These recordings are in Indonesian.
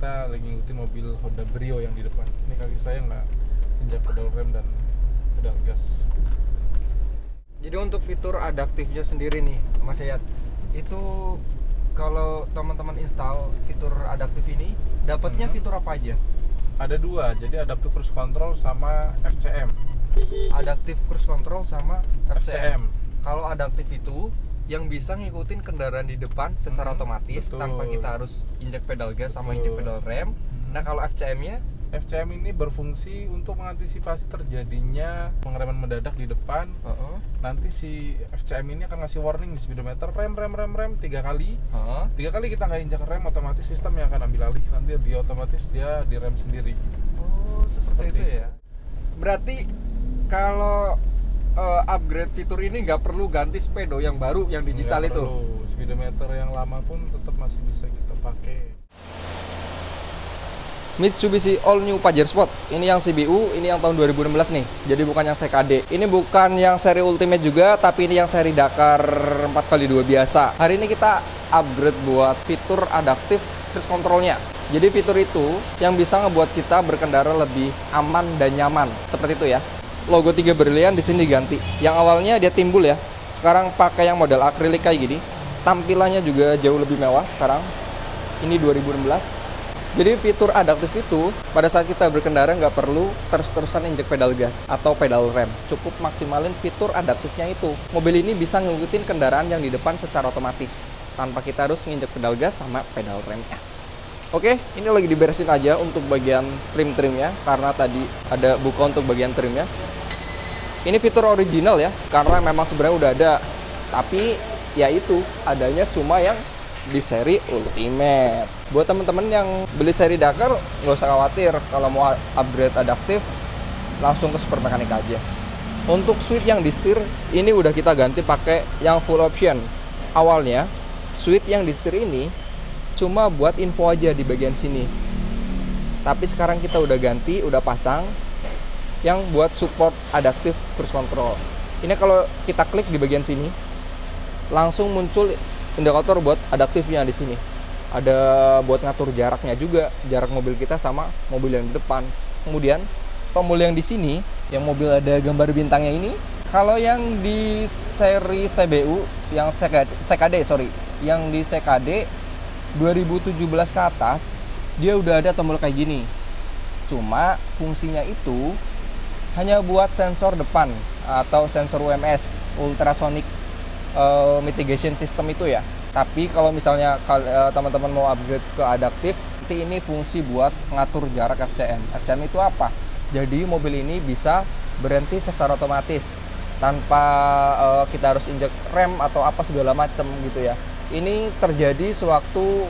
kita lagi ngikutin mobil Honda Brio yang di depan. Ini kaki saya nggak injak pedal rem dan pedal gas. Jadi untuk fitur adaptifnya sendiri nih Mas Yayat, itu kalau teman-teman install fitur adaptif ini dapatnya fitur apa aja? Ada dua, jadi adaptive cruise control sama FCM. Adaptive cruise control sama FCM. FCM. Kalau adaptif itu yang bisa ngikutin kendaraan di depan secara otomatis betul. tanpa kita harus injek pedal gas sama Betul. injek pedal rem. Nah kalau FCM-nya FCM ini berfungsi untuk mengantisipasi terjadinya pengereman mendadak di depan. Nanti si FCM ini akan ngasih warning di speedometer rem 3 kali. 3 kali kita nggak injak rem, otomatis sistem yang akan ambil alih. Nanti dia otomatis dia direm sendiri. Oh seperti itu ya. Berarti kalau upgrade fitur ini nggak perlu ganti speedo yang baru yang digital Nggak itu. perlu. Speedometer yang lama pun tetap masih bisa kita pakai. Mitsubishi All New Pajero Sport. Ini yang CBU, ini yang tahun 2016 nih. Jadi bukan yang CKD. Ini bukan yang seri Ultimate juga, tapi ini yang seri Dakar 4x2 biasa. Hari ini kita upgrade buat fitur adaptif cruise controlnya. Jadi fitur itu yang bisa ngebuat kita berkendara lebih aman dan nyaman. Seperti itu ya. Logo 3 berlian di sini diganti. Yang awalnya dia timbul ya. Sekarang pakai yang model akrilik kayak gini. Tampilannya juga jauh lebih mewah sekarang. Ini 2016. Jadi fitur adaptif itu pada saat kita berkendara nggak perlu terus-terusan injek pedal gas atau pedal rem. Cukup maksimalin fitur adaptifnya itu. Mobil ini bisa ngikutin kendaraan yang di depan secara otomatis tanpa kita harus nginjek pedal gas sama pedal remnya. Oke, ini lagi diberesin aja untuk bagian trim-trimnya karena tadi ada buka untuk bagian trimnya. Ini fitur original ya, karena memang sebenarnya udah ada. Tapi ya itu adanya cuma yang di seri Ultimate. Buat teman-teman yang beli seri Dakar nggak usah khawatir, kalau mau upgrade adaptif langsung ke Super Mechanic aja. Untuk switch yang di setir ini udah kita ganti pakai yang full option. Awalnya switch yang di setir ini cuma buat info aja di bagian sini. Tapi sekarang kita udah ganti, udah pasang yang buat support adaptive cruise control. Ini kalau kita klik di bagian sini langsung muncul indikator buat adaptifnya di sini. Ada buat ngatur jaraknya juga, jarak mobil kita sama mobil yang di depan. Kemudian tombol yang di sini, yang mobil ada gambar bintangnya ini. Kalau yang di seri CBU, yang CKD, yang di CKD 2017 ke atas, dia udah ada tombol kayak gini. Cuma fungsinya itu hanya buat sensor depan atau sensor UMS, ultrasonic mitigation system itu ya. Tapi kalau misalnya teman-teman mau upgrade ke adaptif, ini fungsi buat ngatur jarak FCM. FCM itu apa? Jadi mobil ini bisa berhenti secara otomatis tanpa kita harus injek rem atau apa segala macam gitu ya. Ini terjadi sewaktu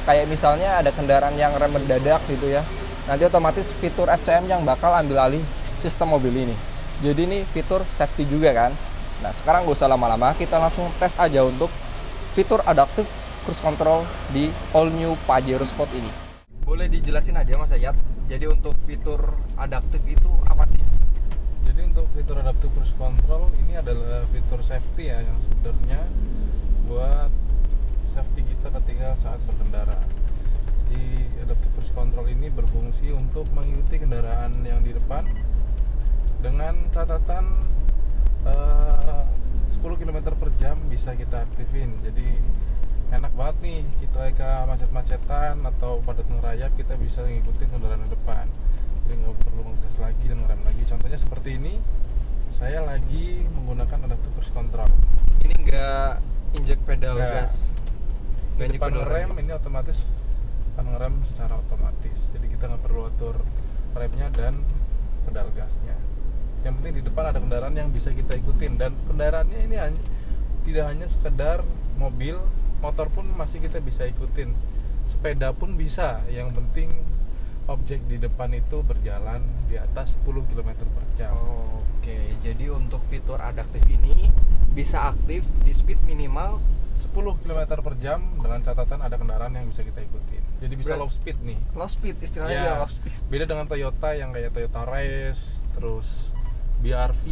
kayak misalnya ada kendaraan yang rem mendadak gitu ya. Nanti otomatis fitur FCM yang bakal ambil alih sistem mobil ini. Jadi ini fitur safety juga kan. Nah sekarang gak usah lama-lama, kita langsung tes aja untuk fitur adaptif cruise control di All New Pajero Sport ini. Boleh dijelasin aja Mas Ayat, jadi untuk fitur adaptif itu apa sih? Jadi untuk fitur adaptive cruise control ini adalah fitur safety ya, yang sebenarnya buat safety kita ketika saat berkendara. Di adaptive cruise control ini berfungsi untuk mengikuti kendaraan yang di depan dengan catatan 10 km per jam bisa kita aktifin. Jadi enak banget nih kita ke macet-macetan atau padat ngerayap, kita bisa ngikutin kendaraan di depan. Jadi nggak perlu ngegas lagi dan ngerem lagi. Contohnya seperti ini, saya lagi menggunakan adaptive cruise control. Ini nggak injek pedal gas, Di depan ngerem ini otomatis akan ngerem secara otomatis. Jadi kita nggak perlu atur remnya dan pedal gasnya. Yang penting di depan ada kendaraan yang bisa kita ikutin, dan kendaraannya ini tidak hanya sekedar mobil, motor pun masih kita bisa ikutin, sepeda pun bisa. Yang penting objek di depan itu berjalan di atas 10 km per jam. Oke, jadi untuk fitur adaptif ini bisa aktif di speed minimal 10 km per jam dengan catatan ada kendaraan yang bisa kita ikutin. Jadi bisa low speed nih. Low speed istilahnya ya, low speed. Beda dengan Toyota yang kayak Toyota Race, terus BRV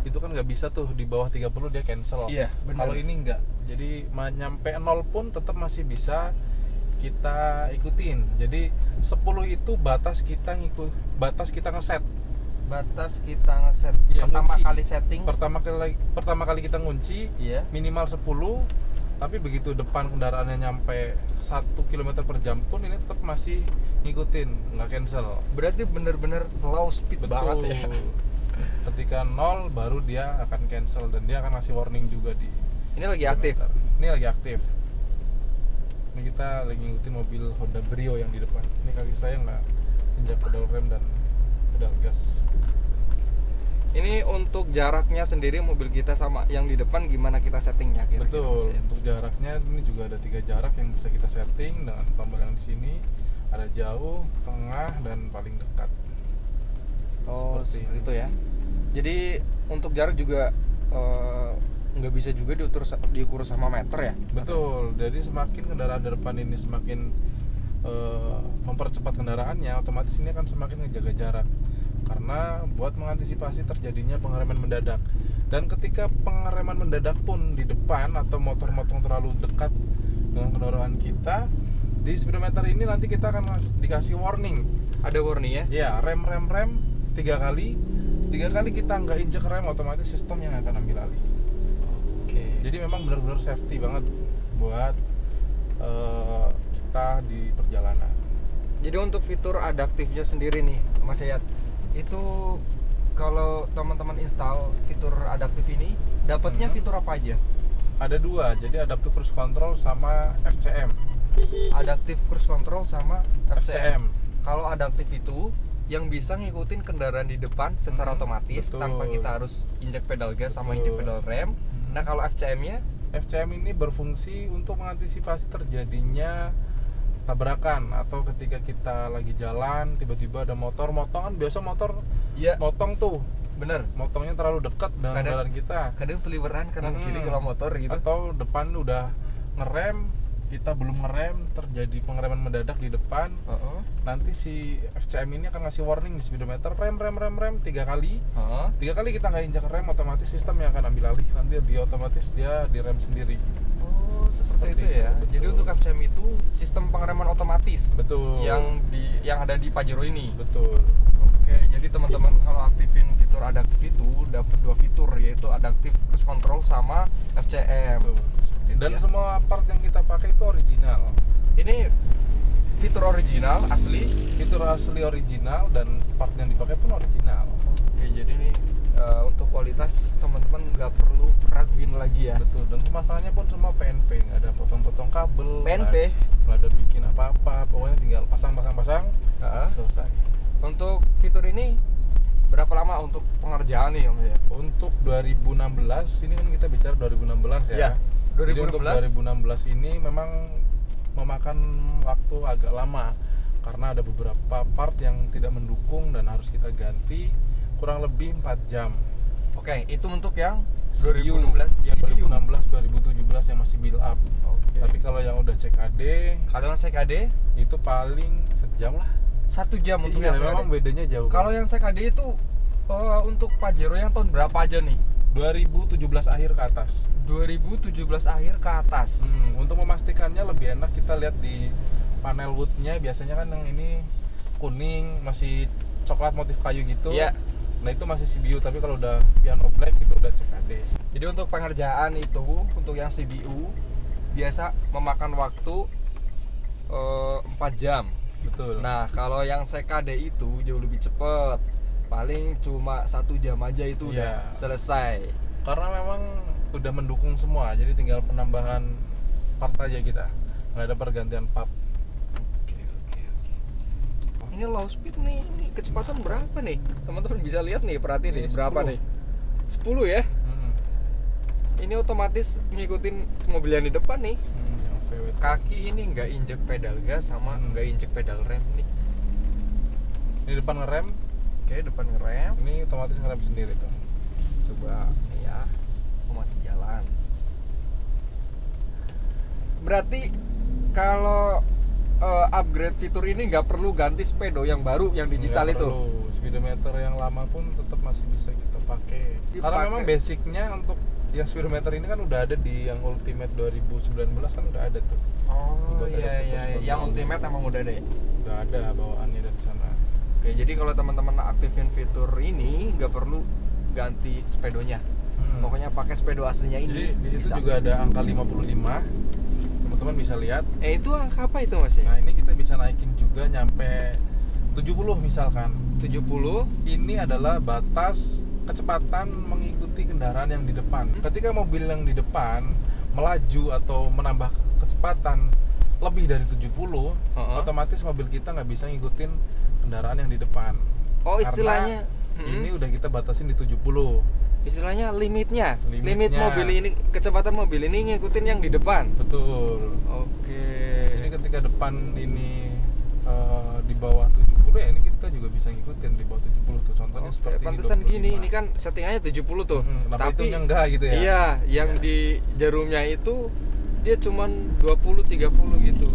itu kan nggak bisa tuh di bawah 30 dia cancel. Iya, benar. Kalau ini nggak. Jadi nyampe 0 pun tetap masih bisa kita ikutin. Jadi 10 itu batas kita ngeset. Batas kita ngeset. Iya, Pertama ngunci. kali setting. Pertama kali kita ngunci Iya. minimal 10, tapi begitu depan kendaraannya nyampe 1 km per jam pun ini tetap masih ngikutin, nggak cancel. Berarti bener-bener low speed banget ya. Ketika 0 baru dia akan cancel dan dia akan ngasih warning juga di Ini lagi aktif. Ini lagi aktif. Ini kita lagi ngikutin mobil Honda Brio yang di depan. Ini kaki saya nggak injak pedal rem dan pedal gas. Ini untuk jaraknya sendiri mobil kita sama yang di depan gimana kita settingnya kira-kira, Betul. Mas, ya? Untuk jaraknya ini juga ada 3 jarak yang bisa kita setting dengan tombol yang di sini. Ada jauh, tengah, dan paling dekat. Oh, Seperti seperti ini. itu ya. Jadi untuk jarak juga nggak bisa juga diukur sama meter ya? Betul. Jadi semakin kendaraan di depan ini semakin mempercepat kendaraannya, otomatis ini akan semakin ngejaga jarak. Karena buat mengantisipasi terjadinya pengereman mendadak. Dan ketika pengereman mendadak pun di depan atau motor-motor terlalu dekat dengan kendaraan kita, di speedometer ini nanti kita akan dikasih warning. Ada warning ya? Ya, rem 3 kali. 3 kali kita nggak injek rem, otomatis sistem yang akan ambil alih. Oke. Jadi memang benar-benar safety banget buat kita di perjalanan. Jadi untuk fitur adaptifnya sendiri nih, Mas Yayat, itu kalau teman-teman install fitur adaptif ini, dapatnya fitur apa aja? Ada 2, jadi adaptive cruise control sama FCM. Adaptive cruise control sama FCM. FCM. Kalau adaptif itu yang bisa ngikutin kendaraan di depan secara otomatis betul. tanpa kita harus injek pedal gas sama Betul. injek pedal rem. Nah kalau FCM-nya FCM ini berfungsi untuk mengantisipasi terjadinya tabrakan atau ketika kita lagi jalan tiba-tiba ada motor kan biasa motor ya motong tuh, bener, motongnya terlalu dekat dengan kendaraan kita. kadang seliweran kanan kiri kalau motor gitu. Atau depan udah ngerem, kita belum ngerem, terjadi pengereman mendadak di depan. Nanti si FCM ini akan ngasih warning di speedometer, rem 3 kali. 3 kali kita nggak injak rem, otomatis sistem yang akan ambil alih. Nanti dia otomatis dia direm sendiri. Oh, seperti itu ya. Betul. Jadi untuk FCM itu sistem pengereman otomatis Betul. yang ada di Pajero ini. Betul. Oke, jadi teman-teman kalau aktifin fitur adaptif itu dapat 2 fitur, yaitu adaptive cruise control sama FCM. Betul. Seperti itu Dan ya. semua part yang kita pakai itu original. Ini fitur original asli. Fitur asli original dan part yang dipakai pun original. Oke, jadi ini untuk kualitas teman-teman nggak perlu raguin lagi ya. Betul. Dan pemasangannya pun semua PNP, nggak ada potong-potong kabel. PNP? Nggak ada bikin apa-apa. Pokoknya tinggal pasang, selesai. Untuk fitur ini berapa lama untuk pengerjaan nih, Om ya? Untuk 2016, ini kan kita bicara 2016 ya. Iya, Jadi untuk 2016. 2016 ini memang memakan waktu agak lama karena ada beberapa part yang tidak mendukung dan harus kita ganti, kurang lebih 4 jam. Oke, itu untuk yang CBU, 2016 yang CBU. 2016 2017 yang masih build up. Oke. Tapi kalau yang udah CKD Kalau yang CKD itu paling 1 jam lah. 1 jam untuk Iya, yang memang CKD. bedanya jauh. Kalau yang CKD itu untuk Pajero yang tahun berapa aja nih? 2017 akhir ke atas. 2017 akhir ke atas. Untuk memastikannya lebih enak kita lihat di panel woodnya. Biasanya kan yang ini kuning, masih coklat motif kayu gitu. Iya. Nah itu masih CBU, tapi kalau udah piano black itu udah CKD. Jadi untuk pengerjaan itu, untuk yang CBU biasa memakan waktu 4 jam. Betul. Nah kalau yang CKD itu jauh lebih cepet, paling cuma 1 jam aja itu udah Iya. selesai. Karena memang udah mendukung semua, jadi tinggal penambahan part aja kita, nggak ada pergantian part. Oke. Ini low speed nih, ini kecepatan berapa nih? Teman-teman bisa lihat nih, perhatiin nih, Ini berapa 10. nih? 10 ya? Ini otomatis ngikutin mobil yang di depan nih. Yang VW. Kaki ini nggak injek pedal gas sama nggak injek pedal rem nih. Ini depan ngerem, Oke, depan ngerem. ini otomatis ngerem sendiri tuh. Coba ya, aku masih jalan. Berarti kalau upgrade fitur ini nggak perlu ganti speedo yang baru, yang digital Nggak itu. perlu. Speedometer yang lama pun tetap masih bisa kita pakai. Karena Dipakai. memang basicnya untuk yang speedometer ini kan udah ada di yang Ultimate 2019 kan udah ada tuh. Oh Buat iya adaptive iya, cruise yang control. Ultimate emang udah ada ya. Udah ada bawaannya dari sana. Oke, jadi kalau teman-teman aktifin fitur ini nggak perlu ganti speedonya. Pokoknya pakai speedo aslinya ini. Jadi di situ bisa. juga ada angka 55. Teman-teman bisa lihat. Itu angka apa itu Mas ya? Nah, ini kita bisa naikin juga nyampe 70 misalkan. 70. Ini adalah batas kecepatan mengikuti kendaraan yang di depan. Ketika mobil yang di depan melaju atau menambah kecepatan lebih dari 70, otomatis mobil kita nggak bisa ngikutin kendaraan yang di depan. Oh, Karena istilahnya ini udah kita batasin di 70. istilahnya limitnya. Limit Limitnya. mobil ini, kecepatan mobil ini ngikutin yang di depan. Betul. Oke. Jadi ketika depan ini di bawah 70 ya, ini kita juga bisa ngikutin di bawah 70 tuh. Contohnya seperti pantesan ini 25. gini, ini kan settingannya 70 tuh. Kenapa Tapi itunya enggak gitu ya? Iya, yang Iya. di jarumnya itu dia cuman 20 30 gitu.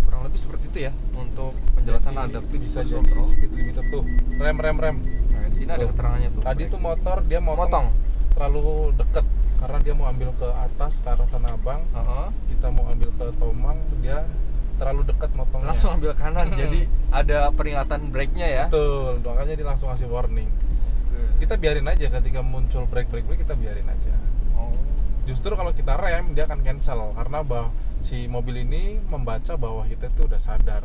Kurang lebih seperti itu ya untuk penjelasan Jadi adaptif bisa cruise jadi control. speed limiter tuh. Rem. Nah, di sini ada Tuh. keterangannya tuh. Tadi tuh motor dia Motong. terlalu deket karena dia mau ambil ke atas ke arah Tanah Abang. Heeh. Kita mau ambil ke Tomang, dia terlalu dekat motongnya. Langsung ambil kanan. Jadi ada peringatan brake-nya ya. Betul, makanya dia langsung ngasih warning. Kita biarin aja ketika muncul brake kita biarin aja. Oh. Justru kalau kita rem dia akan cancel karena si mobil ini membaca bahwa kita itu udah sadar.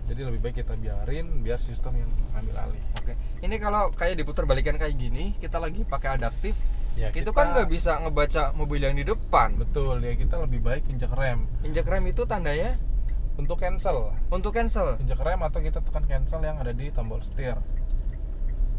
Jadi lebih baik kita biarin biar sistem yang ambil alih. Oke. Ini kalau kayak diputar balikan kayak gini, kita lagi pakai adaptif, Ya, itu kita- kan nggak bisa ngebaca mobil yang di depan. Betul, ya kita lebih baik injak rem Injak rem itu tandanya untuk cancel. untuk cancel. Injak rem atau kita tekan cancel yang ada di tombol setir.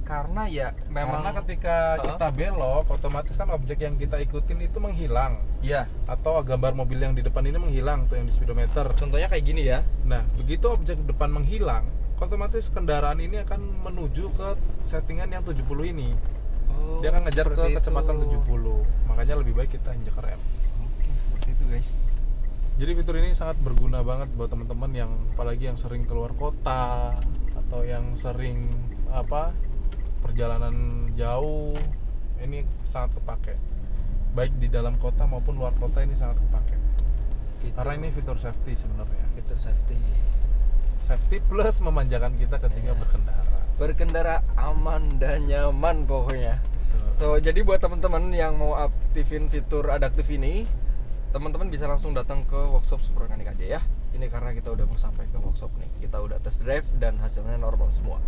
Karena ya memang Karena ketika kita belok, otomatis kan objek yang kita ikutin itu menghilang. ya, Atau gambar mobil yang di depan ini menghilang tuh yang di speedometer. contohnya kayak gini ya. Nah, begitu objek depan menghilang, otomatis kendaraan ini akan menuju ke settingan yang 70 ini. Oh, Dia akan ngejar ke seperti kecepatan itu. 70. Makanya lebih baik kita injak rem. Oke, seperti itu guys. Jadi fitur ini sangat berguna banget buat teman-teman yang apalagi yang sering keluar kota atau yang sering perjalanan jauh. Ini sangat kepake. Baik di dalam kota maupun luar kota ini sangat kepake. Gitu. Karena ini fitur safety sebenarnya. fitur safety. Safety plus memanjakan kita ketika berkendara. Berkendara aman dan nyaman pokoknya. So, jadi buat teman-teman yang mau aktifin fitur adaptif ini, teman-teman bisa langsung datang ke workshop Superorganik aja ya. Ini karena kita udah mau sampai ke workshop nih. Kita udah test drive dan hasilnya normal semua.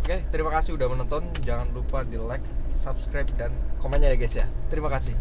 Oke, terima kasih udah menonton. Jangan lupa di like, subscribe, dan komennya ya guys ya. Terima kasih.